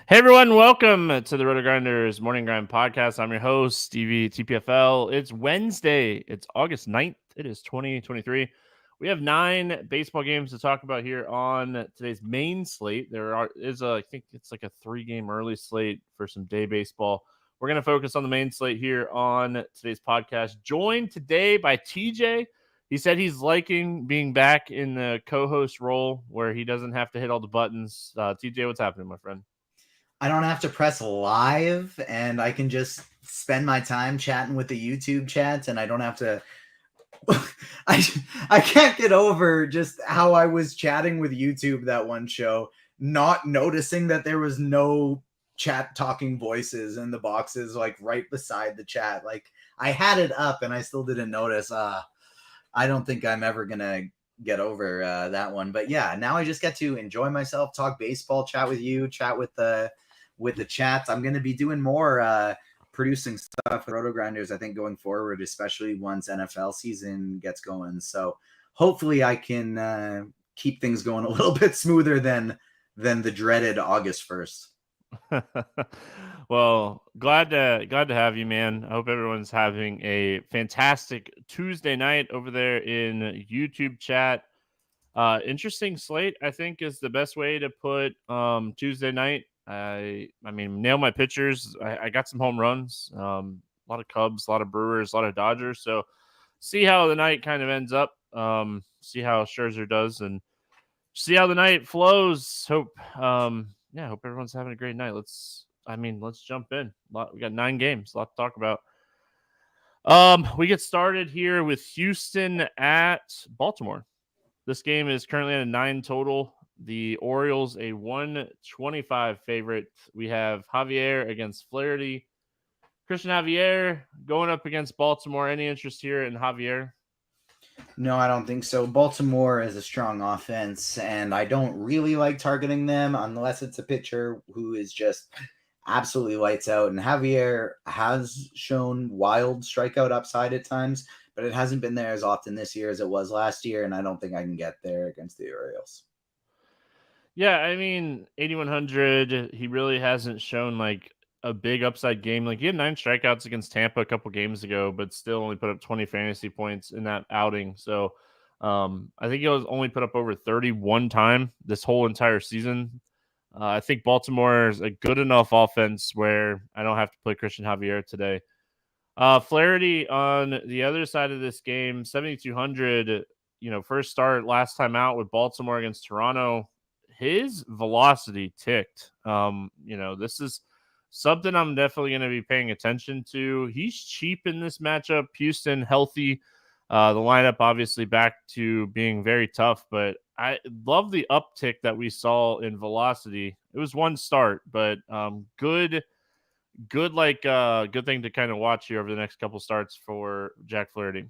Hey everyone, welcome to the RotoGrinders Morning Grind Podcast. I'm your host, Stevietpfl. It's Wednesday. It's August 9th. It is 2023. We have 9 baseball games to talk about here on today's main slate. I think it's like a 3-game early slate for some day baseball. We're going to focus on the main slate here on today's podcast. Joined today by TJ. He said he's liking being back in the co-host role where he doesn't have to hit all the buttons. TJ, what's happening, my friend? I don't have to press live, and I can just spend my time chatting with the YouTube chats, and I don't have to. I can't get over just how I was chatting with YouTube that one show, not noticing that there was no chat talking voices in the boxes like right beside the chat. Like I had it up, and I still didn't notice. I don't think I'm ever gonna get over that one. But yeah, now I just get to enjoy myself, talk baseball, chat with you, chat with the chats. I'm going to be doing more producing stuff with RotoGrinders, I think, going forward, especially once NFL season gets going. So hopefully I can keep things going a little bit smoother than the dreaded August 1st. Well, glad to have you, man. I hope everyone's having a fantastic Tuesday night over there in YouTube chat. Interesting slate, I think, is the best way to put Tuesday night. I mean, nail my pitchers. I got some home runs. A lot of Cubs, a lot of Brewers, a lot of Dodgers. So see how the night kind of ends up. See how Scherzer does, and see how the night flows. Hope everyone's having a great night. Let's jump in. We got 9 games, a lot to talk about. We get started here with Houston at Baltimore. This game is currently at a 9 total. The Orioles a 125 favorite. We have Javier against Flaherty. Christian Javier going up against Baltimore. Any interest here in Javier? No, I don't think so. Baltimore is a strong offense, and I don't really like targeting them unless it's a pitcher who is just absolutely lights out. And Javier has shown wild strikeout upside at times, but it hasn't been there as often this year as it was last year, and I don't think I can get there against the Orioles. Yeah, I mean, 8,100, he really hasn't shown like a big upside game. Like he had 9 strikeouts against Tampa a couple games ago, but still only put up 20 fantasy points in that outing. So I think he was only put up over 31 time this whole entire season. I think Baltimore is a good enough offense where I don't have to play Christian Javier today. Flaherty on the other side of this game, 7,200, first start last time out with Baltimore against Toronto. His velocity ticked. This is something I'm definitely going to be paying attention to. He's cheap in this matchup. Houston healthy. The lineup obviously back to being very tough, but I love the uptick that we saw in velocity. It was one start, but good thing to kind of watch here over the next couple starts for Jack Flaherty.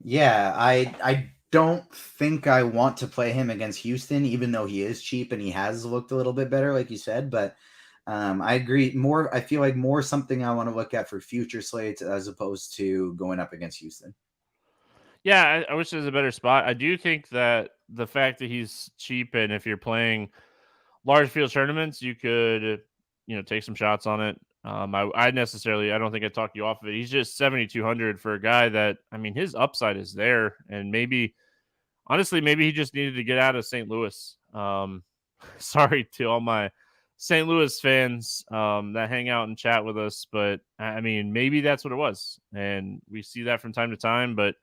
Yeah, I don't think I want to play him against Houston, even though he is cheap and he has looked a little bit better, like you said. But I agree. I feel like more something I want to look at for future slates as opposed to going up against Houston. Yeah, I wish there's a better spot. I do think that the fact that he's cheap, and if you're playing large field tournaments, you could, take some shots on it. I don't think I'd talk you off of it. He's just 7,200 for a guy that, I mean, his upside is there, and maybe he just needed to get out of St. Louis. Sorry to all my St. Louis fans that hang out and chat with us, but I mean, maybe that's what it was, and we see that from time to time. But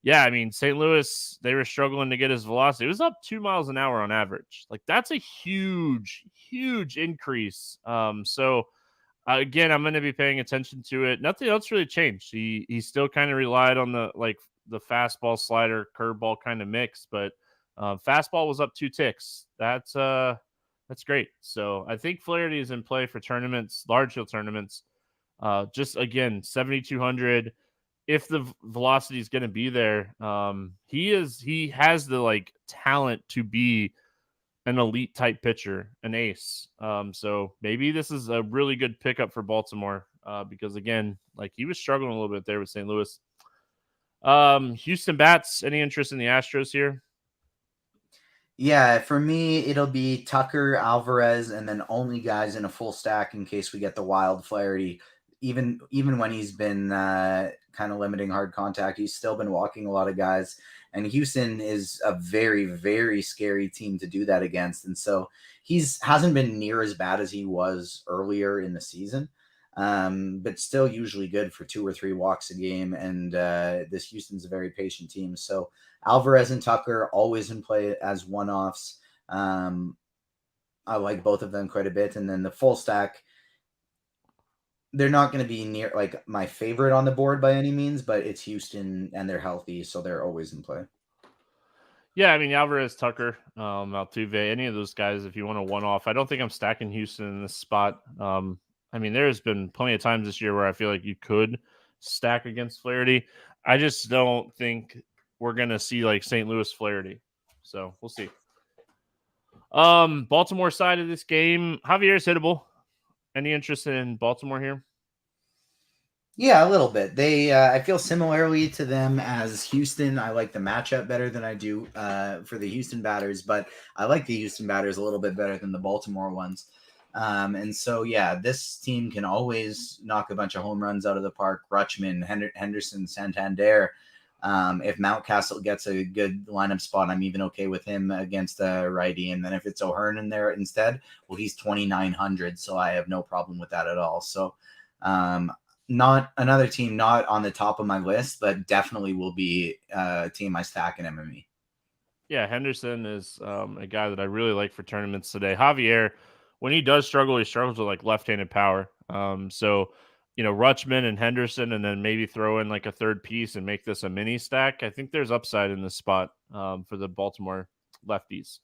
yeah, I mean, St. Louis, they were struggling to get his velocity. It was up 2 miles an hour on average. Like that's a huge, huge increase. Again, I'm going to be paying attention to it. Nothing else really changed. He still kind of relied on the fastball, slider, curveball kind of mix, but fastball was up 2 ticks. That's great. So I think Flaherty is in play for tournaments, large field tournaments. Just again, 7,200. If the velocity is going to be there, he has the talent to be an elite type pitcher, an ace. So maybe this is a really good pickup for Baltimore because again, he was struggling a little bit there with St. Louis. Houston bats. Any interest in the Astros here? Yeah, for me, it'll be Tucker, Alvarez, and then only guys in a full stack in case we get the wild Flaherty. Even when he's been kind of limiting hard contact, he's still been walking a lot of guys. And Houston is a very, very scary team to do that against. And so he's hasn't been near as bad as he was earlier in the season, but still usually good for 2 or 3 walks a game. And this Houston's a very patient team. So Alvarez and Tucker always in play as one-offs. I like both of them quite a bit. And then the full stack, they're not going to be near like my favorite on the board by any means, but it's Houston and they're healthy, so they're always in play. Yeah, I mean Alvarez, Tucker, Altuve, any of those guys. If you want a one-off, I don't think I'm stacking Houston in this spot. I mean, there's been plenty of times this year where I feel like you could stack against Flaherty. I just don't think we're gonna see like St. Louis Flaherty. So we'll see. Baltimore side of this game, Javier's hittable. Any interest in Baltimore here? Yeah, a little bit. They, I feel similarly to them as Houston. I like the matchup better than I do for the Houston batters, but I like the Houston batters a little bit better than the Baltimore ones. And so, yeah, this team can always knock a bunch of home runs out of the park. Rutschman, Henderson, Santander. If Mountcastle gets a good lineup spot, I'm even okay with him against a righty. And then if it's O'Hearn in there instead, well, he's 2,900, so I have no problem with that at all. So, not another team, not on the top of my list, but definitely will be a team I stack in MME. Yeah, Henderson is a guy that I really like for tournaments today. Javier, when he does struggle, he struggles with like left-handed power. So Rutschman and Henderson, and then maybe throw in like a third piece and make this a mini stack. I think there's upside in this spot for the Baltimore lefties.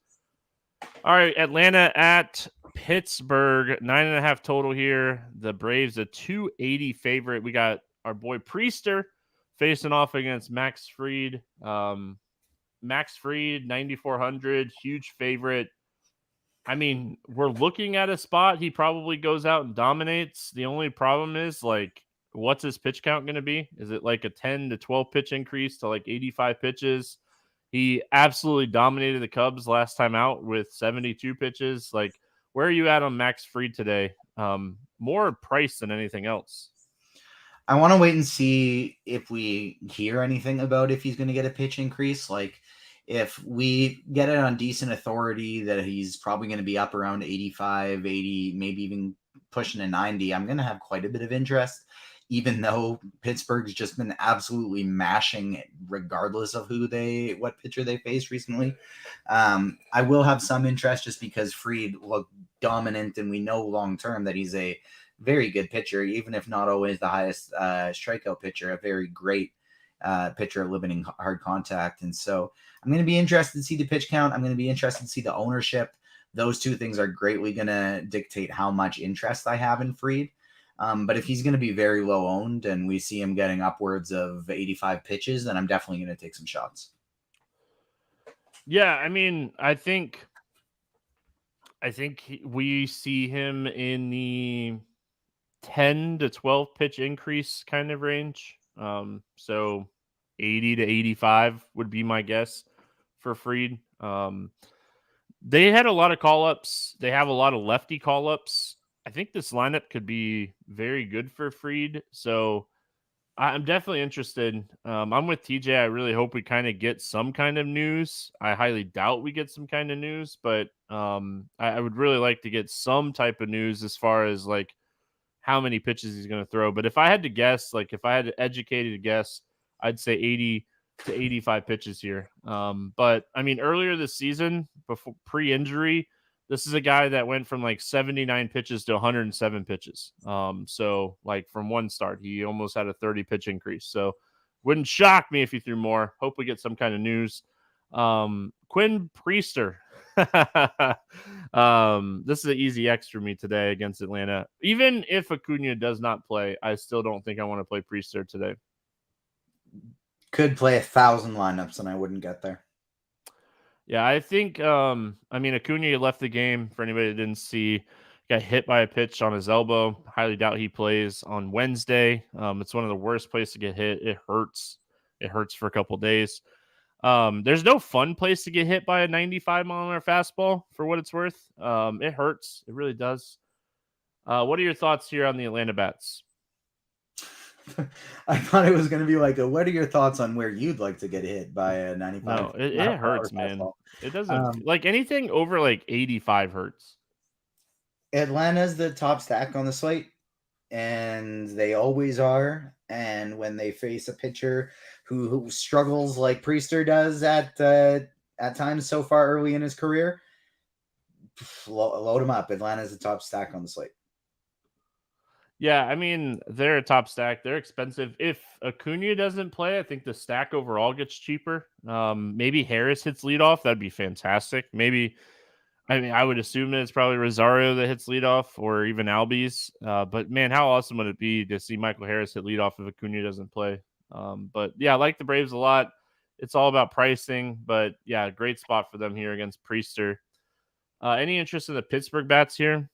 All right, Atlanta at Pittsburgh, 9.5 total here. The Braves a 280 favorite. We got our boy Priester facing off against Max Fried. Max Fried, 9,400, huge favorite. I mean, we're looking at a spot. He probably goes out and dominates. The only problem is, like, what's his pitch count going to be? Is it like a 10 to 12 pitch increase to like 85 pitches? He absolutely dominated the Cubs last time out with 72 pitches. Like, where are you at on Max Fried today? More price than anything else. I want to wait and see if we hear anything about if he's going to get a pitch increase. Like, if we get it on decent authority that he's probably going to be up around 85, 80, maybe even pushing a 90, I'm going to have quite a bit of interest, even though Pittsburgh's just been absolutely mashing regardless of what pitcher they faced recently. I will have some interest just because Fried looked dominant, and we know long-term that he's a very good pitcher, even if not always the highest strikeout pitcher, a very great pitcher limiting hard contact. And so I'm going to be interested to see the pitch count. I'm going to be interested to see the ownership. Those two things are greatly going to dictate how much interest I have in Fried. But if he's going to be very low owned and we see him getting upwards of 85 pitches, then I'm definitely going to take some shots. Yeah, I mean, I think we see him in the 10 to 12 pitch increase kind of range. So 80 to 85 would be my guess for Fried. They had a lot of call-ups. They have a lot of lefty call-ups. I think this lineup could be very good for Fried. So I'm definitely interested. I'm with TJ. I really hope we kind of get some kind of news. I highly doubt we get some kind of news, but I would really like to get some type of news as far as like how many pitches he's going to throw. But if I had to guess, like if I had to educated guess, I'd say 80 to 85 pitches here. But I mean, earlier this season, before pre-injury, this is a guy that went from like 79 pitches to 107 pitches. So like from one start, he almost had a 30 pitch increase. So wouldn't shock me if he threw more. Hope we get some kind of news. Quinn Priester. This is an easy X for me today against Atlanta. Even if Acuna does not play, I still don't think I want to play Priester today. Could play 1,000 lineups and I wouldn't get there. Yeah, I think, I mean, Acuna left the game for anybody that didn't see, got hit by a pitch on his elbow. Highly doubt he plays on Wednesday. It's one of the worst places to get hit. It hurts. It hurts for a couple days. There's no fun place to get hit by a 95-mile-an-hour fastball for what it's worth. It hurts. It really does. What are your thoughts here on the Atlanta Bats? I thought it was going to be like, what are your thoughts on where you'd like to get hit by a 95 No, it mile per hour hurts, man. fastball? It doesn't like anything over like 85 hurts. Atlanta's the top stack on the slate, and they always are. And when they face a pitcher who struggles like Priester does at times so far early in his career, load him up. Atlanta's the top stack on the slate. Yeah, I mean, they're a top stack. They're expensive. If Acuna doesn't play, I think the stack overall gets cheaper. Maybe Harris hits leadoff. That'd be fantastic. Maybe, I mean, I would assume that it's probably Rosario that hits leadoff or even Albies. But man, how awesome would it be to see Michael Harris hit leadoff if Acuna doesn't play? But yeah, I like the Braves a lot. It's all about pricing, but yeah, great spot for them here against Priester. Any interest in the Pittsburgh bats here?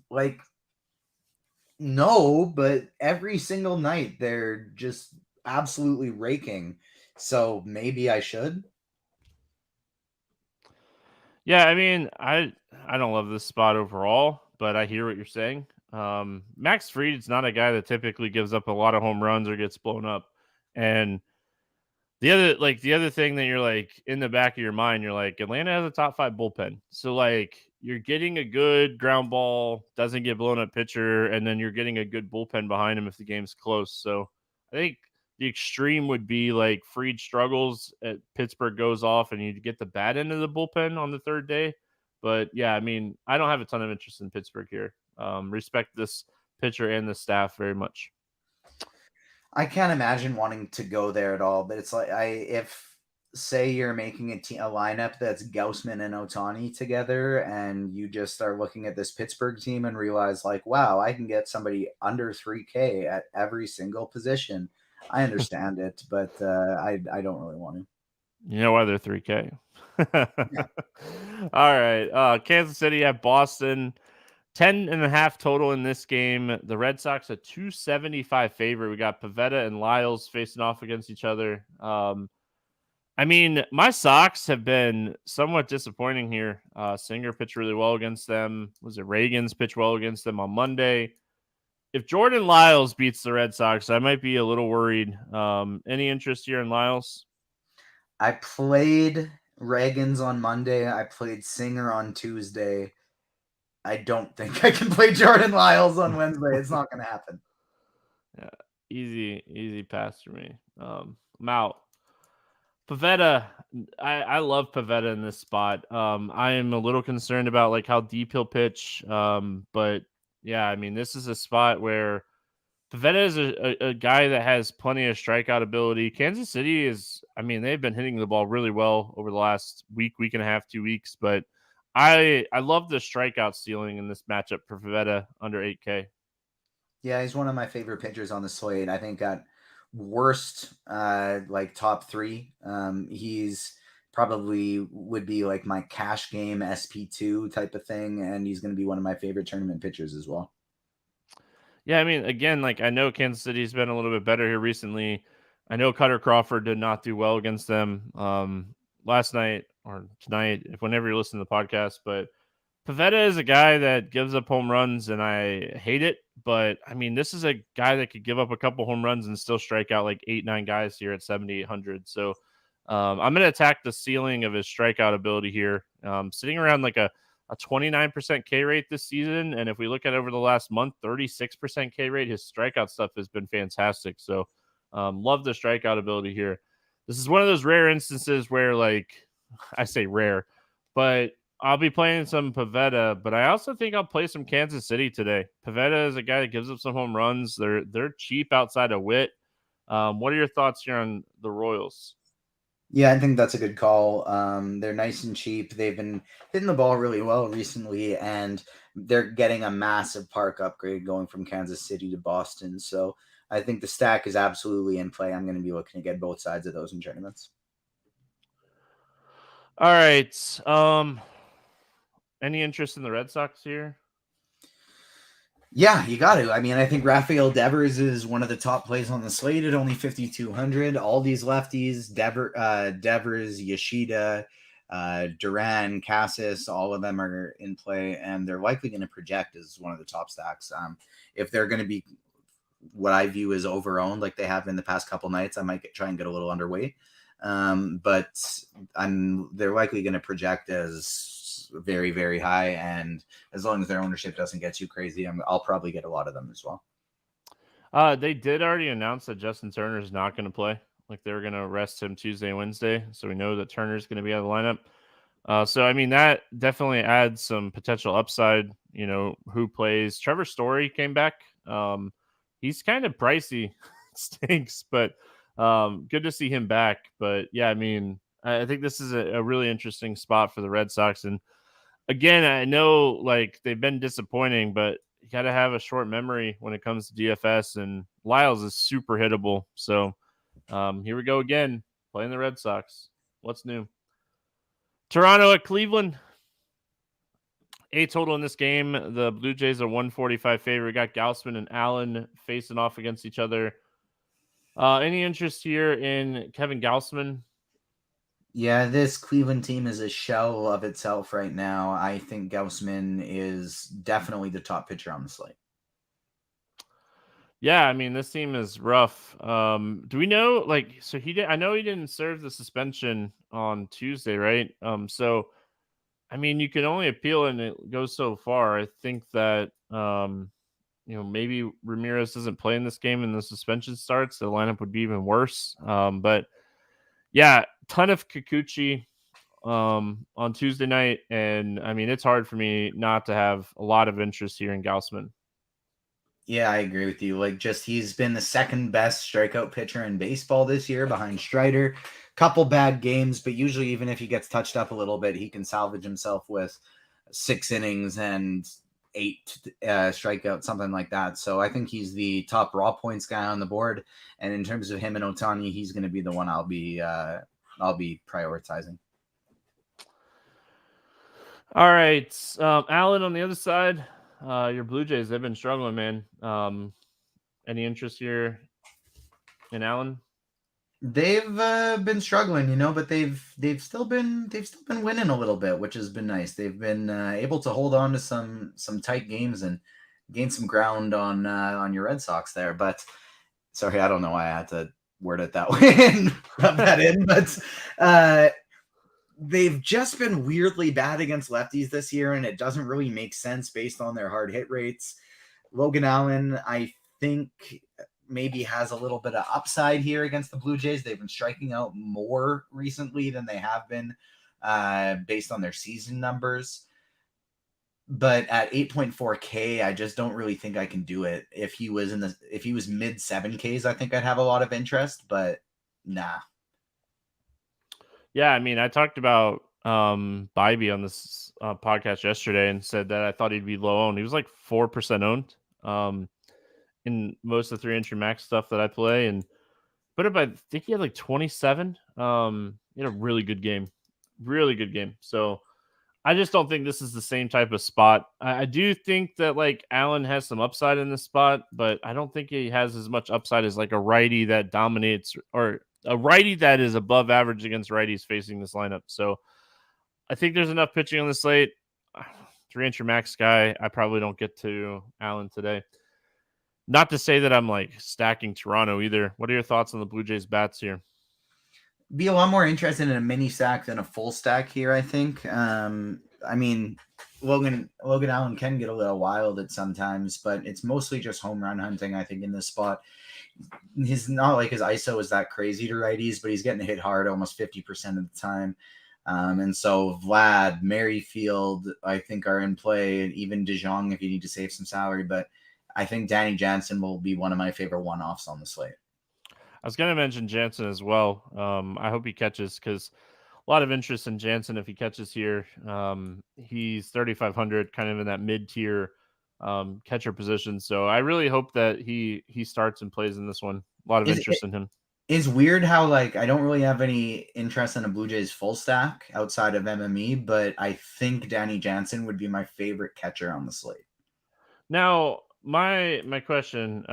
Like, no, but every single night they're just absolutely raking. So maybe I should. Yeah, I mean, I don't love this spot overall, but I hear what you're saying. Max Fried's not a guy that typically gives up a lot of home runs or gets blown up. And the other thing that you're like in the back of your mind, you're like, Atlanta has a top 5 bullpen. So like you're getting a good ground ball, doesn't get blown up pitcher, and then you're getting a good bullpen behind him if the game's close. So I think the extreme would be like Fried struggles at Pittsburgh goes off and you get the bad end of the bullpen on the third day. But yeah, I mean, I don't have a ton of interest in Pittsburgh here. Respect this pitcher and the staff very much. I can't imagine wanting to go there at all, but it's like if say you're making a lineup that's Gaussman and Otani together, and you just are looking at this Pittsburgh team and realize like, wow, I can get somebody under 3K at every single position. I understand it, but I don't really want to. You know why they're 3K. Yeah. All right. Kansas City at Boston. 10.5 total in this game. The Red Sox a 275 favorite. We got Pivetta and Lyles facing off against each other. I mean, my Sox have been somewhat disappointing here. Singer pitched really well against them. Was it Reagan's pitched well against them on Monday? If Jordan Lyles beats the Red Sox, I might be a little worried. Any interest here in Lyles? I played Reagan's on Monday. I played Singer on Tuesday. I don't think I can play Jordan Lyles on Wednesday. It's not going to happen. Yeah, easy pass for me. I'm out. Pivetta, I love Pivetta in this spot. I am a little concerned about like how deep he'll pitch. But yeah, I mean, this is a spot where Pivetta is a guy that has plenty of strikeout ability. Kansas City is, I mean, they've been hitting the ball really well over the last week and a half, 2 weeks, but I love the strikeout ceiling in this matchup for Pivetta under 8K. Yeah, he's one of my favorite pitchers on the slate. I think at worst, like top 3, he's probably would be like my cash game SP2 type of thing, and he's going to be one of my favorite tournament pitchers as well. Yeah, I mean, again, like I know Kansas City's been a little bit better here recently. I know Cutter Crawford did not do well against them last night or tonight, if whenever you listen to the podcast. But Pivetta is a guy that gives up home runs, and I hate it. But I mean, this is a guy that could give up a couple home runs and still strike out like 8-9 guys here at 7,800. So I'm going to attack the ceiling of his strikeout ability here, sitting around like a 29% K rate this season. And if we look at over the last month, 36% K rate, his strikeout stuff has been fantastic. So love the strikeout ability here. This is one of those rare instances where, like, I say rare, but I'll be playing some Pivetta, but I also think I'll play some Kansas City today. Pivetta is a guy that gives up some home runs. They're cheap outside of Witt. What are your thoughts here on the Royals? Yeah, I think that's a good call. They're nice and cheap. They've been hitting the ball really well recently, and they're getting a massive park upgrade going from Kansas City to Boston. So I think the stack is absolutely in play. I'm going to be looking to get both sides of those in tournaments. All right. Any interest in the Red Sox here? Yeah, you got to. I mean, I think Rafael Devers is one of the top plays on the slate at only 5,200. All these lefties, Devers, Yoshida, Duran, Cassis, all of them are in play, and they're likely going to project as one of the top stacks. If they're going to be what I view as over-owned like they have in the past couple nights, I might try and get a little underweight. But they're likely going to project as very, very high, and as long as their ownership doesn't get too crazy, I'll probably get a lot of them as well. They did already announce that Justin Turner is not going to play. Like they're going to rest him Tuesday and Wednesday, so we know that Turner's going to be out of the lineup. So I mean that definitely adds some potential upside. You know who plays? Trevor Story came back. He's kind of pricey, stinks, but good to see him back. But yeah, I mean I think this is a really interesting spot for the Red Sox. And again, I know like they've been disappointing, but you got to have a short memory when it comes to DFS. And Lyles is super hittable. So here we go again, playing the Red Sox. What's new? Toronto at Cleveland. 8 total in this game. The Blue Jays are 145 favorite. We got Gausman and Allen facing off against each other. Any interest here in Kevin Gausman? Yeah, this Cleveland team is a shell of itself right now. I think Gausman is definitely the top pitcher on the slate. Yeah, I mean this team is rough. Do we know so he did? I know he didn't serve the suspension on Tuesday, right? So I mean you can only appeal and it goes so far. I think that maybe Ramirez doesn't play in this game and the suspension starts. The lineup would be even worse. But yeah, ton of Kikuchi on Tuesday night, and I mean it's hard for me not to have a lot of interest here in Gausman. Yeah, I agree with you. He's been the second best strikeout pitcher in baseball this year behind Strider. Couple bad games, but usually even if he gets touched up a little bit, he can salvage himself with 6 innings and 8 strikeouts, something like that. So I think he's the top raw points guy on the board. And in terms of him and Ohtani, he's going to be the one I'll be prioritizing. All right, Allen on the other side. Your Blue Jays, they've been struggling, man. Any interest here in Allen? They've been struggling, but they've still been winning a little bit, which has been nice. They've been able to hold on to some tight games and gain some ground on your Red Sox there. But sorry, I don't know why I had to word it that way and rub that in, but they've just been weirdly bad against lefties this year, and it doesn't really make sense based on their hard hit rates. Logan Allen, I think, maybe has a little bit of upside here against the Blue Jays. They've been striking out more recently than they have been based on their season numbers. But at 8.4K, I just don't really think I can do it. If he was mid 7Ks, I think I'd have a lot of interest, but nah. Yeah, I mean, I talked about Bybee on this podcast yesterday and said that I thought he'd be low owned. He was like 4% owned in most of the 3-entry max stuff that I play, and I think he had like 27. He had a really good game. So I just don't think this is the same type of spot. I do think that like Allen has some upside in this spot, but I don't think he has as much upside as like a righty that dominates or a righty that is above average against righties facing this lineup. So I think there's enough pitching on the slate. 3-entry max guy. I probably don't get to Allen today. Not to say that I'm like stacking Toronto either. What are your thoughts on the Blue Jays bats here? Be a lot more interested in a mini stack than a full stack here, I think. I mean, Logan Allen can get a little wild at sometimes, but it's mostly just home run hunting, I think, in this spot. He's not like his ISO is that crazy to righties, but he's getting hit hard almost 50% of the time. And so Vlad, Merrifield, I think are in play, and even DeJong if you need to save some salary. But I think Danny Jansen will be one of my favorite one-offs on the slate. I was going to mention Jansen as well. I hope he catches because a lot of interest in Jansen if he catches here. He's 3,500, kind of in that mid-tier catcher position. So I really hope that he starts and plays in this one. A lot of interest in him. It's weird how like I don't really have any interest in a Blue Jays full stack outside of MME, but I think Danny Jansen would be my favorite catcher on the slate. Now, my question,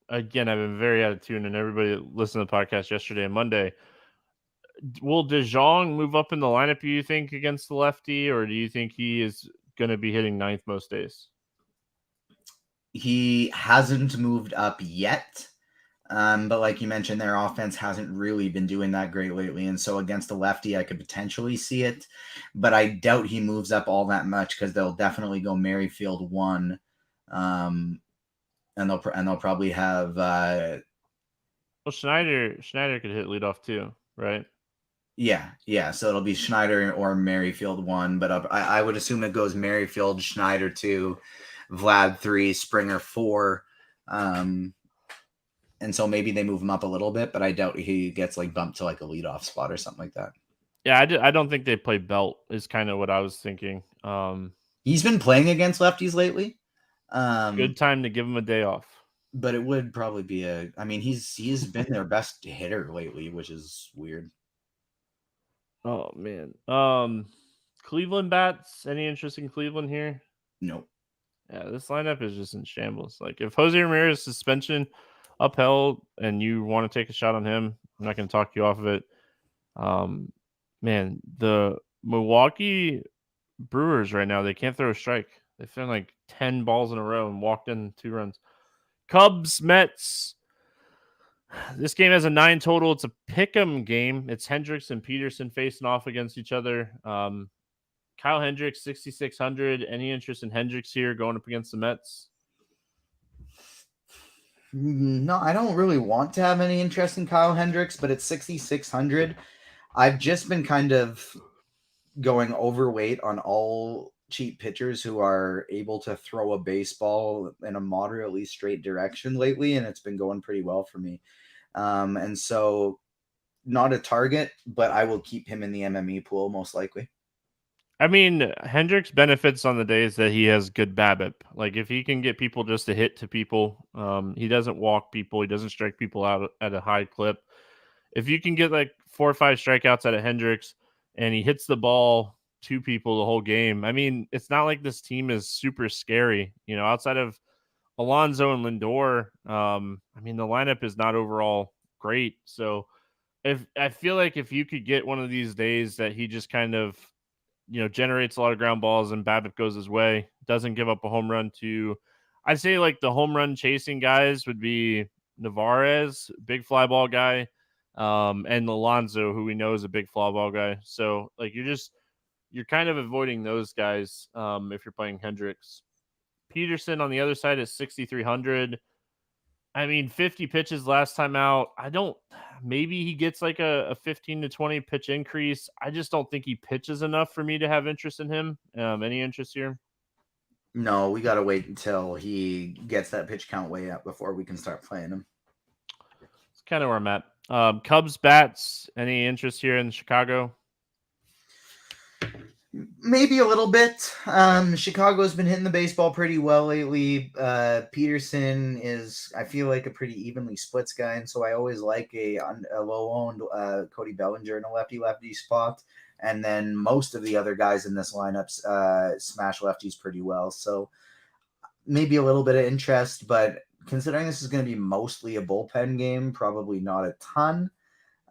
again, I've been very out of tune, and everybody that listened to the podcast yesterday and Monday. Will DeJong move up in the lineup, do you think, against the lefty, or do you think he is going to be hitting ninth most days? He hasn't moved up yet. But like you mentioned, their offense hasn't really been doing that great lately. And so against the lefty, I could potentially see it, but I doubt he moves up all that much because they'll definitely go Merrifield 1. And they'll probably have well, Schneider could hit leadoff too, right? Yeah. So it'll be Schneider or Merrifield 1, but I would assume it goes Merrifield, Schneider 2, Vlad 3, Springer 4. And so maybe they move him up a little bit, but I doubt he gets like bumped to like a leadoff spot or something like that. Yeah, I don't think they play Belt is kind of what I was thinking. He's been playing against lefties lately. Good time to give him a day off. But it would probably be he's been their best hitter lately, which is weird. Oh man. Cleveland bats. Any interest in Cleveland here? Nope. Yeah, this lineup is just in shambles. Like if Jose Ramirez suspension upheld and you want to take a shot on him, I'm not going to talk you off of it. Man, the Milwaukee Brewers right now, they can't throw a strike. They've thrown like 10 balls in a row and walked in 2 runs. Cubs, Mets. This game has a 9 total. It's a pick'em game. It's Hendricks and Peterson facing off against each other. Kyle Hendricks, 6,600. Any interest in Hendricks here going up against the Mets? No, I don't really want to have any interest in Kyle Hendricks, but it's 6,600. I've just been kind of going overweight on all cheap pitchers who are able to throw a baseball in a moderately straight direction lately, and it's been going pretty well for me. And so not a target, but I will keep him in the MME pool most likely. I mean, Hendricks benefits on the days that he has good BABIP. Like if he can get people just to hit to people, he doesn't walk people, he doesn't strike people out at a high clip. If you can get like 4 or 5 strikeouts out of Hendricks and he hits the ball to people the whole game, I mean, it's not like this team is super scary. You know, outside of Alonso and Lindor, I mean, the lineup is not overall great. So if I feel like if you could get one of these days that he just kind of, you know, generates a lot of ground balls and BABIP goes his way, doesn't give up a home run to, I'd say like the home run chasing guys would be Navarez, big fly ball guy, and Alonso, who we know is a big fly ball guy. So like you're kind of avoiding those guys if you're playing Hendricks. Peterson on the other side is 6,300. I mean, 50 pitches last time out. Maybe he gets like a 15 to 20 pitch increase. I just don't think he pitches enough for me to have interest in him. Any interest here? No, we got to wait until he gets that pitch count way up before we can start playing him. It's kind of where I'm at. Cubs bats. Any interest here in Chicago? Maybe a little bit. Chicago's been hitting the baseball pretty well lately. Peterson is, I feel like, a pretty evenly splits guy, and so I always like a low-owned Cody Bellinger in a lefty-lefty spot. And then most of the other guys in this lineup smash lefties pretty well. So maybe a little bit of interest, but considering this is going to be mostly a bullpen game, probably not a ton.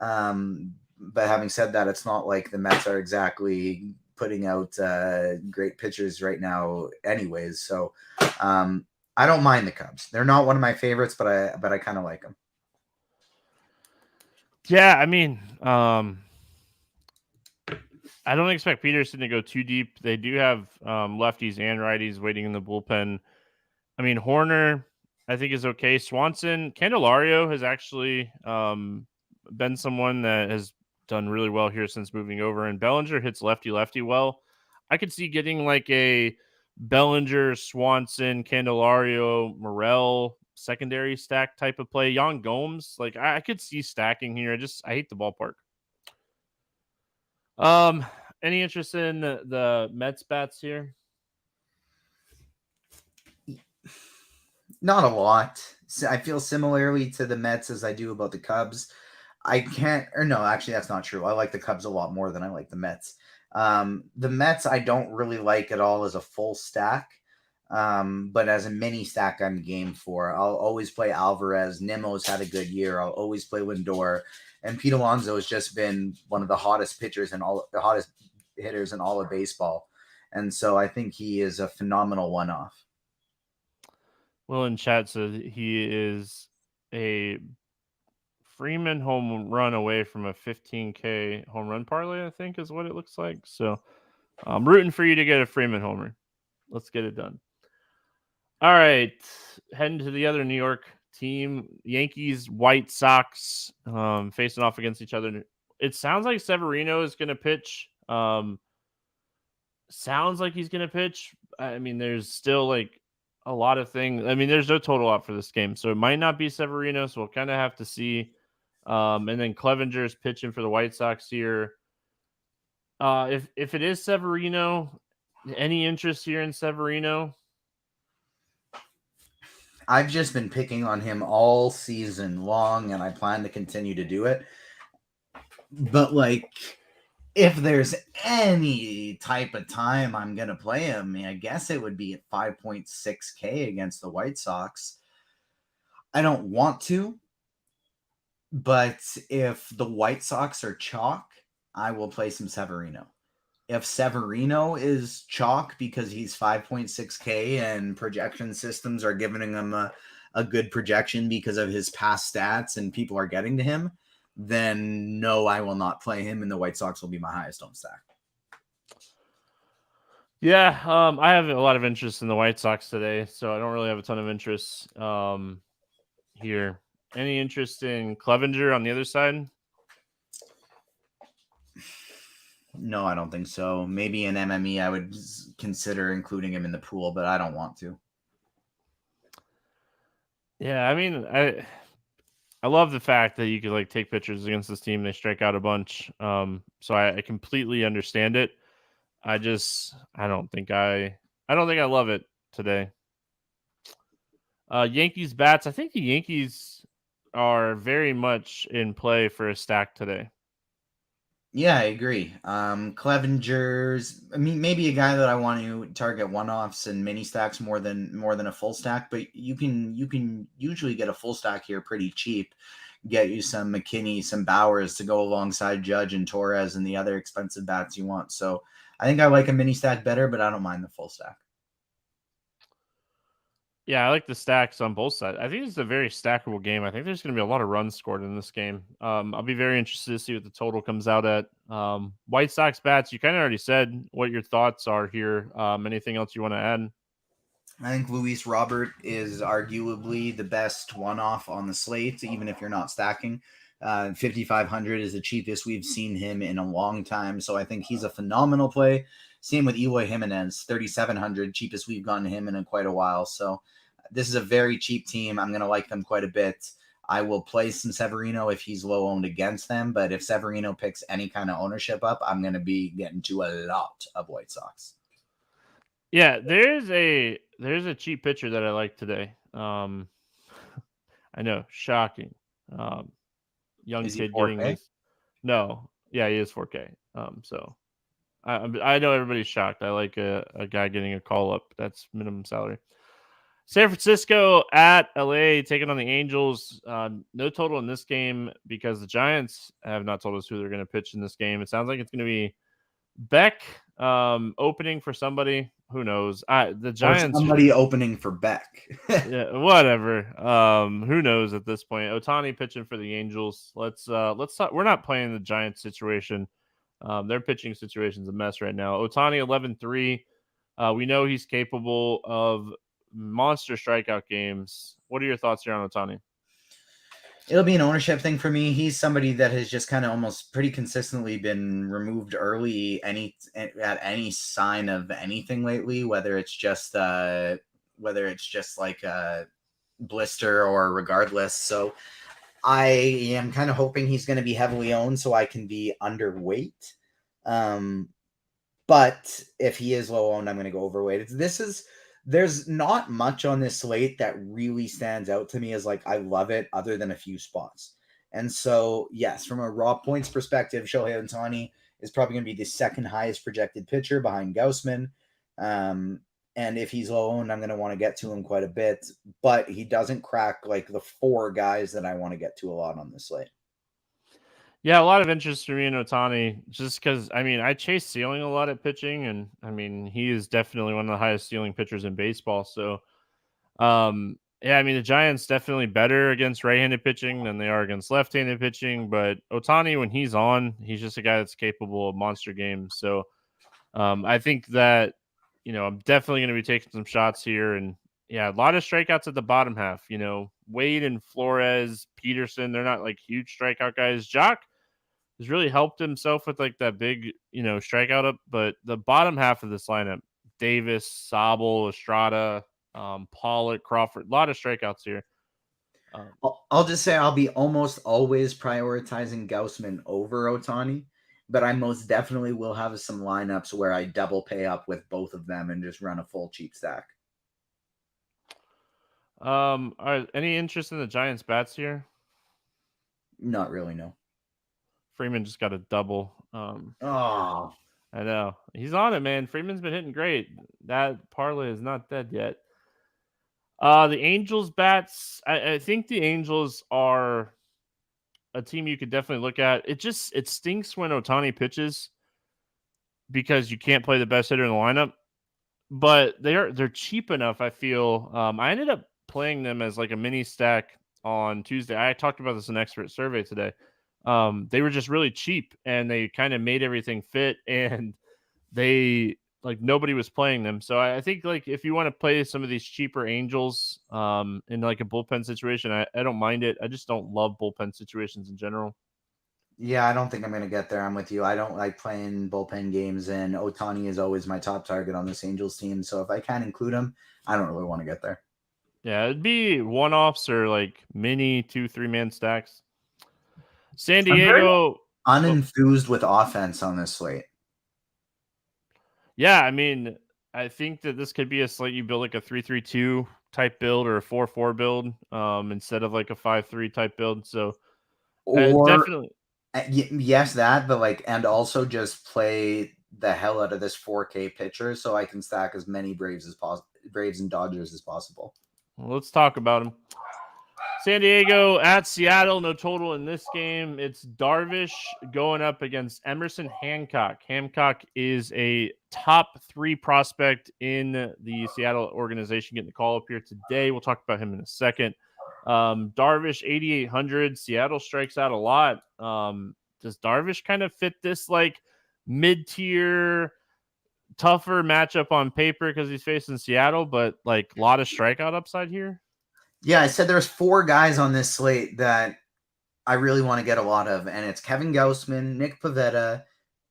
But having said that, it's not like the Mets are exactly putting out great pitchers right now anyways. So I don't mind the Cubs. They're not one of my favorites, but I kind of like them. Yeah, I mean, I don't expect Peterson to go too deep. They do have lefties and righties waiting in the bullpen. I mean, Horner, I think, is okay. Swanson, Candelario has actually been someone that has done really well here since moving over. And Bellinger hits lefty well. I could see getting like a Bellinger, Swanson, Candelario, Morel secondary stack type of play. Yan Gomes, like I could see stacking here. I hate the ballpark. Any interest in the Mets bats here? Not a lot. I feel similarly to the Mets as I do about the Cubs. Actually, that's not true. I like the Cubs a lot more than I like the Mets. The Mets I don't really like at all as a full stack. But as a mini stack, I'm game for. I'll always play Alvarez. Nimmo's had a good year. I'll always play Lindor. And Pete Alonso has just been one of the hottest pitchers and all the hottest hitters in all of baseball. And so I think he is a phenomenal one-off. Will in chat says he is a Freeman home run away from a 15K home run parlay, I think is what it looks like. So I'm rooting for you to get a Freeman homer. Let's get it done. All right. Heading to the other New York team, Yankees, White Sox, facing off against each other. It sounds like Severino is going to pitch. Sounds like he's going to pitch. I mean, there's still like a lot of things. I mean, there's no total out for this game, so it might not be Severino. So we'll kind of have to see. And then Clevenger is pitching for the White Sox here. If it is Severino, any interest here in Severino? I've just been picking on him all season long, and I plan to continue to do it. But like, if there's any type of time I'm going to play him, I guess it would be at 5.6K against the White Sox. I don't want to, but if the White Sox are chalk, I will play some Severino. If Severino is chalk because he's 5.6K and projection systems are giving him a good projection because of his past stats and people are getting to him, then no, I will not play him, and the White Sox will be my highest owned stack. Yeah, I have a lot of interest in the White Sox today, so I don't really have a ton of interest here. Any interest in Clevenger on the other side? No, I don't think so. Maybe in MME, I would consider including him in the pool, but I don't want to. Yeah, I mean, I love the fact that you could like take pitchers against this team. They strike out a bunch. So I completely understand it. I don't think I love it today. Yankees bats. I think the Yankees are very much in play for a stack today. Yeah, I agree. Clevenger's, I mean, maybe a guy that I want to target one-offs and mini stacks more than a full stack, but you can usually get a full stack here pretty cheap. Get you some McKinney, some Bowers to go alongside Judge and Torres and the other expensive bats you want. So I think I like a mini stack better, but I don't mind the full stack. Yeah, I like the stacks on both sides. I think it's a very stackable game. I think there's going to be a lot of runs scored in this game. I'll be very interested to see what the total comes out at. White Sox bats, you kind of already said what your thoughts are here. Anything else you want to add? I think Luis Robert is arguably the best one-off on the slate, even if you're not stacking. 5,500 is the cheapest we've seen him in a long time, so I think he's a phenomenal play. Same with Eloy Jimenez, 3,700, cheapest we've gotten him in quite a while. So this is a very cheap team. I'm going to like them quite a bit. I will play some Severino if he's low owned against them, but if Severino picks any kind of ownership up, I'm going to be getting to a lot of White Sox. Yeah, there's a cheap pitcher that I like today. I know, shocking. Young Is he kid 4K? getting his. No, yeah, he is 4K. So I know everybody's shocked. I like a guy getting a call up. That's minimum salary. San Francisco at LA taking on the Angels. No total in this game because the Giants have not told us who they're going to pitch in this game. It sounds like it's going to be Beck opening for somebody. Who knows? The Giants. Or somebody opening for Beck. Yeah, whatever. Who knows at this point? Ohtani pitching for the Angels. Let's talk. We're not playing the Giants situation. Their pitching situation's a mess right now. Ohtani 11-3. We know he's capable of monster strikeout games. What are your thoughts here on Ohtani? It'll be an ownership thing for me. He's somebody that has just kind of almost pretty consistently been removed early at any sign of anything lately, whether it's just like a blister or regardless. So I am kind of hoping he's going to be heavily owned so I can be underweight. But if he is low owned, I'm going to go overweight. There's not much on this slate that really stands out to me as like, I love it other than a few spots. And so, yes, from a raw points perspective, Shohei Ohtani is probably going to be the second highest projected pitcher behind Gaussman. And if he's low owned, I'm going to want to get to him quite a bit. But he doesn't crack like the 4 guys that I want to get to a lot on this slate. Yeah, a lot of interest for me in Ohtani, just because, I mean, I chase ceiling a lot at pitching, and I mean, he is definitely one of the highest ceiling pitchers in baseball. So, yeah, I mean, the Giants definitely better against right-handed pitching than they are against left-handed pitching. But Ohtani, when he's on, he's just a guy that's capable of monster games. So, I think that, I'm definitely going to be taking some shots here. And yeah, a lot of strikeouts at the bottom half. Wade and Flores, Peterson, they're not like huge strikeout guys. Jock has really helped himself with like that big, strikeout up. But the bottom half of this lineup, Davis, Sobel, Estrada, Pollock, Crawford, a lot of strikeouts here. I'll just say I'll be almost always prioritizing Gaussman over Ohtani, but I most definitely will have some lineups where I double pay up with both of them and just run a full cheap stack. All right, any interest in the Giants bats here? Not really, no. Freeman just got a double. Oh, I know. He's on it, man. Freeman's been hitting great. That parlay is not dead yet. The Angels bats, I think the Angels are a team you could definitely look at. It stinks when Ohtani pitches because you can't play the best hitter in the lineup. But they're cheap enough, I feel. I ended up playing them as like a mini stack on Tuesday. I talked about this in Expert Survey today. They were just really cheap and they kind of made everything fit, and they like nobody was playing them. So I think like if you want to play some of these cheaper Angels in like a bullpen situation, I don't mind it. I just don't love bullpen situations in general. yeah, I don't think I'm going to get there. I'm with you. I don't like playing bullpen games, and Ohtani is always my top target on this Angels team. So if I can't include him, I don't really want to get there. Yeah, it'd be one-offs or like mini 2-3-man stacks. San Diego Unenthused with offense on this slate. Yeah, I mean, I think that this could be a slate you build like a 3-3-2 type build or a 4-4 build instead of like a 5-3 type build. So Or definitely. yes, that, but like, and also just play the hell out of this 4K pitcher so I can stack as many Braves and Dodgers as possible. Well, let's talk about them. San Diego at Seattle, no total in this game. It's Darvish going up against Emerson Hancock. Hancock is a top 3 prospect in the Seattle organization, getting the call up here today. We'll talk about him in a second. Darvish 8,800. Seattle strikes out a lot. Does Darvish kind of fit this like mid-tier, tougher matchup on paper because he's facing Seattle, but like a lot of strikeout upside here? Yeah, I said there's 4 guys on this slate that I really want to get a lot of, and it's Kevin Gaussman, Nick Pivetta,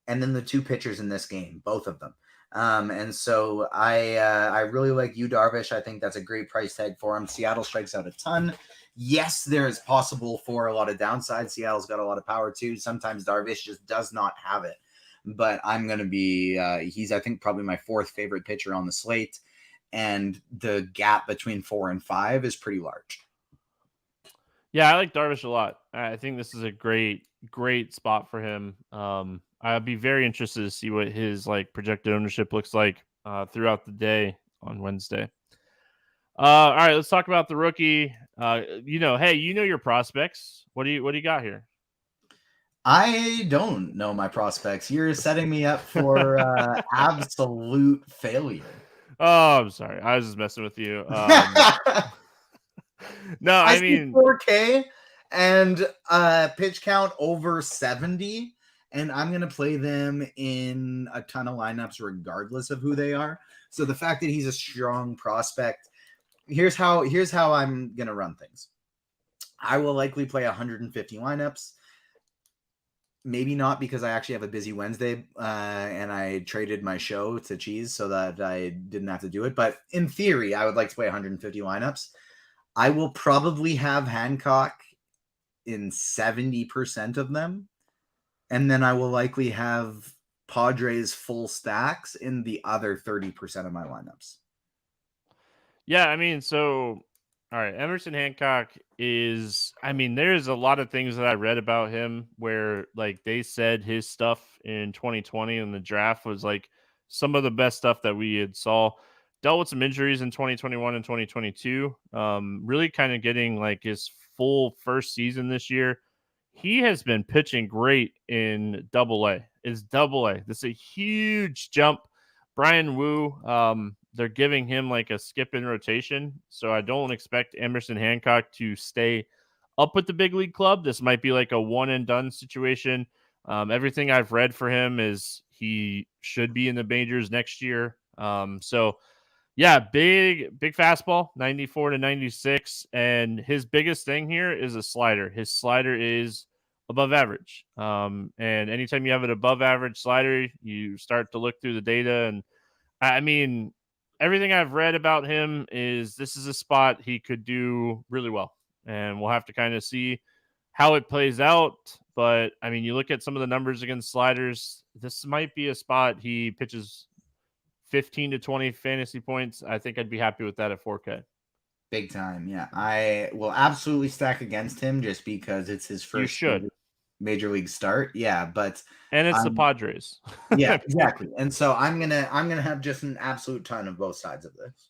and then the 2 pitchers in this game, both of them. And so I really like Yu Darvish. I think that's a great price tag for him. Seattle strikes out a ton. Yes, there is possible for a lot of downside. Seattle's got a lot of power too. Sometimes Darvish just does not have it. But I'm going to be, he's, I think, probably my 4th favorite pitcher on the slate. And the gap between 4 and 5 is pretty large. Yeah, I like Darvish a lot. I think this is a great spot for him. I'd be very interested to see what his like projected ownership looks like throughout the day on Wednesday. All right, let's talk about the rookie. Hey, your prospects. What do you got here? I don't know my prospects. You're setting me up for absolute failure. Oh, I'm sorry. I was just messing with you. No, I mean 4K and pitch count over 70, and I'm gonna play them in a ton of lineups regardless of who they are. So the fact that he's a strong prospect, here's how I'm gonna run things. I will likely play 150 lineups. Maybe not, because I actually have a busy Wednesday and I traded my show to Cheese so that I didn't have to do it. But in theory, I would like to play 150 lineups. I will probably have Hancock in 70% of them. And then I will likely have Padres full stacks in the other 30% of my lineups. Yeah, I mean, so all right, Emerson Hancock is, I mean, there's a lot of things that I read about him where like they said his stuff in 2020 in the draft was like some of the best stuff that we had saw. dealt with some injuries in 2021 and 2022. Really kind of getting like his full first season this year. He has been pitching great in Double-A. It's Double-A. This is a huge jump. Brian Wu, they're giving him like a skip in rotation, so I don't expect Emerson Hancock to stay up with the big league club. This might be like a one and done situation. Everything I've read for him is he should be in the majors next year. So yeah, big fastball, 94 to 96. And his biggest thing here is a slider. His slider is above average. And anytime you have an above average slider, you start to look through the data. And I mean, everything I've read about him is this is a spot he could do really well. And we'll have to kind of see how it plays out. But I mean, you look at some of the numbers against sliders, this might be a spot he pitches 15 to 20 fantasy points. I think I'd be happy with that at 4K. Big time. Yeah. I will absolutely stack against him just because it's his first major league start. Yeah. And it's the Padres. Yeah, exactly. And so I'm gonna have just an absolute ton of both sides of this.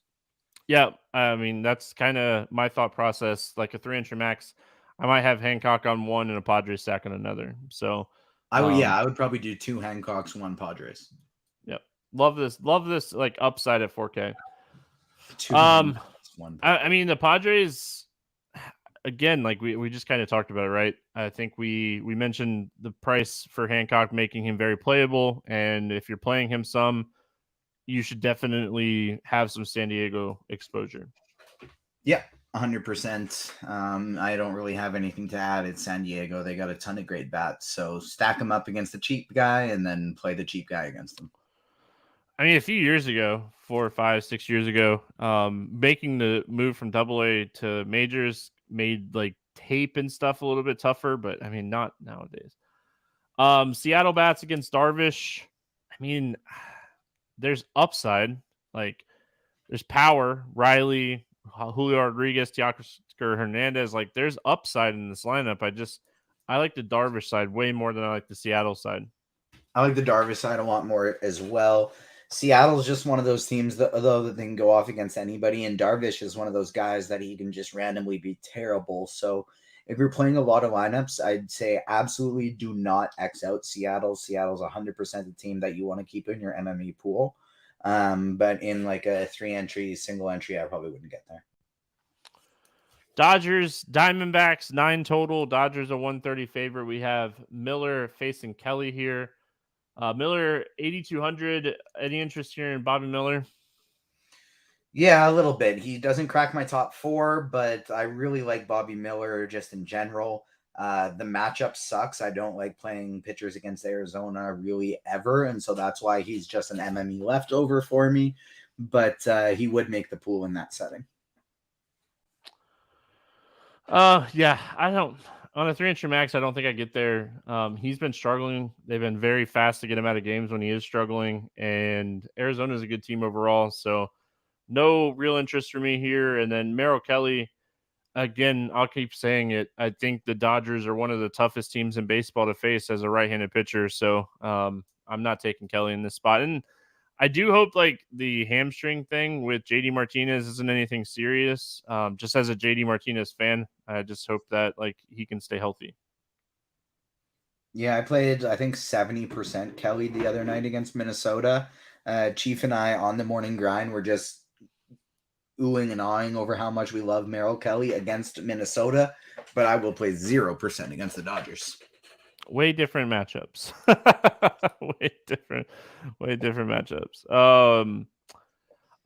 Yeah. I mean, that's kind of my thought process. Like a 3-entry max, I might have Hancock on one and a Padres stack on another. So I would probably do 2 Hancocks, 1 Padres. Yep. Love this like upside at 4K. 2 Hancocks, 1 I mean, the Padres, again, like we just kind of talked about it, right? I think we mentioned the price for Hancock making him very playable. And if you're playing him some, you should definitely have some San Diego exposure. Yeah, 100%. I don't really have anything to add. It's San Diego. They got a ton of great bats. So stack them up against the cheap guy and then play the cheap guy against them. I mean, a few years ago, 4 or 5, 6 years ago, making the move from Double-A to majors made like tape and stuff a little bit tougher, but I mean, not nowadays. Seattle bats against Darvish. I mean, there's upside. Like, there's power. Riley, Julio Rodriguez, Teoscar Hernandez. Like, there's upside in this lineup. I like the Darvish side way more than I like the Seattle side. I like the Darvish side a lot more as well. Seattle's just one of those teams that they can go off against anybody, and Darvish is one of those guys that he can just randomly be terrible. So if you're playing a lot of lineups, I'd say absolutely do not X out Seattle. Seattle's 100% the team that you want to keep in your MME pool. But in like a 3-entry, single entry, I probably wouldn't get there. Dodgers, Diamondbacks, 9 total. Dodgers a 130 favorite. We have Miller facing Kelly here. Miller, 8,200. Any interest here in Bobby Miller? Yeah, a little bit. He doesn't crack my top 4, but I really like Bobby Miller just in general. The matchup sucks. I don't like playing pitchers against Arizona really ever, and so that's why he's just an MME leftover for me. But he would make the pool in that setting. Yeah, I don't. On a 3-entry max, I don't think I get there. He's been struggling. They've been very fast to get him out of games when he is struggling. And Arizona is a good team overall. So no real interest for me here. And then Merrill Kelly, again, I'll keep saying it. I think the Dodgers are one of the toughest teams in baseball to face as a right-handed pitcher. So I'm not taking Kelly in this spot. And I do hope like the hamstring thing with JD Martinez isn't anything serious. Just as a JD Martinez fan, I just hope that like he can stay healthy. Yeah, I played, I think 70% Kelly the other night against Minnesota. Chief and I on the morning grind were just oohing and awing over how much we love Merrill Kelly against Minnesota, but I will play 0% against the Dodgers. Way different matchups. way different matchups. All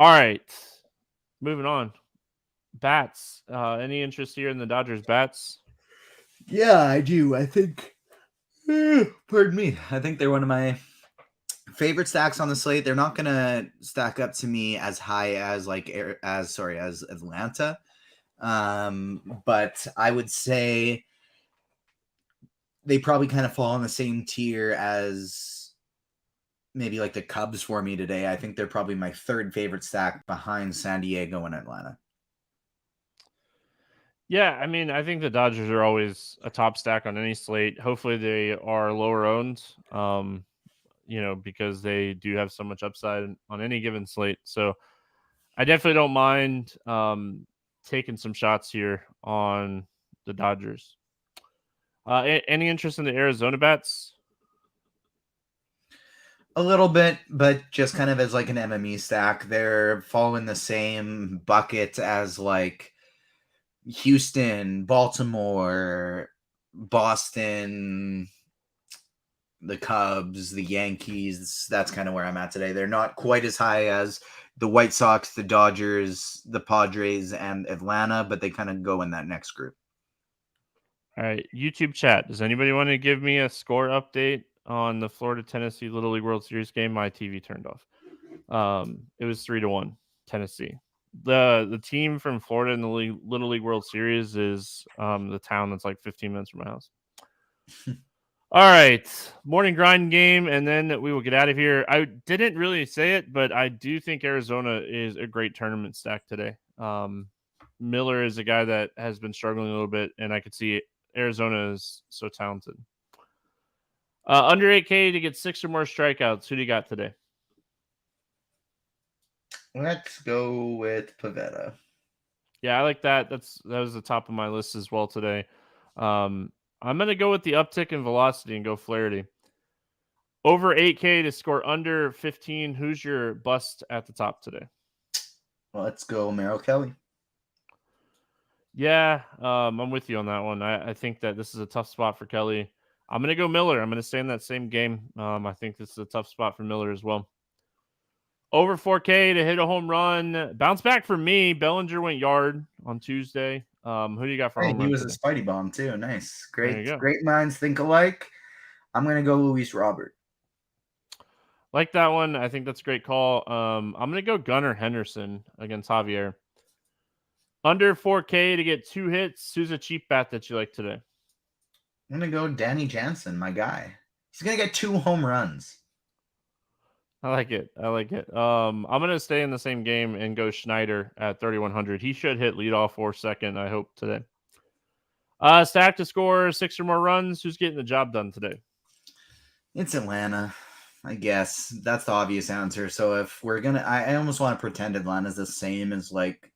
right. Moving on. Bats. Any interest here in the Dodgers bats? Yeah, I do. I think pardon me. I think they're one of my favorite stacks on the slate. They're not gonna stack up to me as high as as Atlanta. But I would say they probably kind of fall in the same tier as maybe like the Cubs for me today. I think they're probably my 3rd favorite stack behind San Diego and Atlanta. Yeah, I mean, I think the Dodgers are always a top stack on any slate. Hopefully they are lower owned, because they do have so much upside on any given slate. So I definitely don't mind taking some shots here on the Dodgers. Any interest in the Arizona bats? A little bit, but just kind of as like an MME stack. They're following the same bucket as like Houston, Baltimore, Boston, the Cubs, the Yankees. That's kind of where I'm at today. They're not quite as high as the White Sox, the Dodgers, the Padres, and Atlanta, but they kind of go in that next group. All right, YouTube chat. Does anybody want to give me a score update on the Florida Tennessee Little League World Series game? My TV turned off. It was 3-1 Tennessee. The team from Florida in the Little League World Series is the town that's like 15 minutes from my house. All right, morning grind game, and then we will get out of here. I didn't really say it, but I do think Arizona is a great tournament stack today. Miller is a guy that has been struggling a little bit, and I could see Arizona is so talented. Under 8K to get 6 or more strikeouts. Who do you got today? Let's go with Pivetta. Yeah, I like that. That was the top of my list as well today. I'm going to go with the uptick in velocity and go Flaherty. Over 8K to score under 15. Who's your bust at the top today? Let's go Merrill Kelly. Yeah, I'm with you on that one. I think that this is a tough spot for Kelly. I'm going to go Miller. I'm going to stay in that same game. I think this is a tough spot for Miller as well. Over 4K to hit a home run. Bounce back for me. Bellinger went yard on Tuesday. Who do you got for home run? He was today? a Spidey bomb too. Nice. Great minds think alike. I'm going to go Luis Robert. Like that one. I think that's a great call. I'm going to go Gunnar Henderson against Javier. Under 4K to get 2 hits. Who's a cheap bat that you like today? I'm going to go Danny Jansen, my guy. He's going to get 2 home runs. I like it. I'm going to stay in the same game and go Schneider at 3,100. He should hit leadoff or second, I hope, today. Stack to score 6 or more runs. Who's getting the job done today? It's Atlanta, I guess. That's the obvious answer. So if we're going to, I almost want to pretend Atlanta's the same as like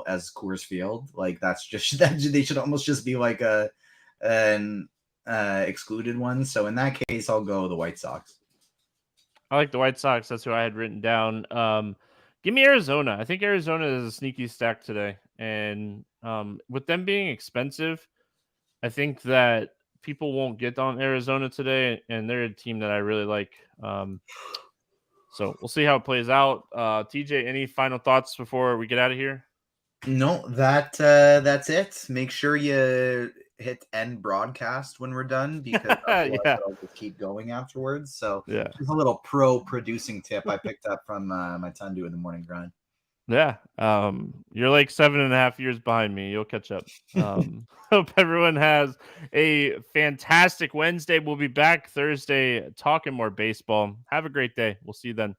as Coors Field. Like that's just, they should almost just be like an excluded one. So in that case, I'll go the White Sox. I like the White Sox. That's who I had written down. Give me Arizona. I think Arizona is a sneaky stack today. And with them being expensive, I think that people won't get on Arizona today. And they're a team that I really like. So we'll see how it plays out. TJ, any final thoughts before we get out of here? No, that's it. Make sure you hit end broadcast when we're done because I'll just keep going afterwards. So yeah, just a little pro producing tip I picked up from my time doing the morning grind. Yeah, you're like 7.5 years behind me. You'll catch up. Hope everyone has a fantastic Wednesday. We'll be back Thursday talking more baseball. Have a great day. We'll see you then.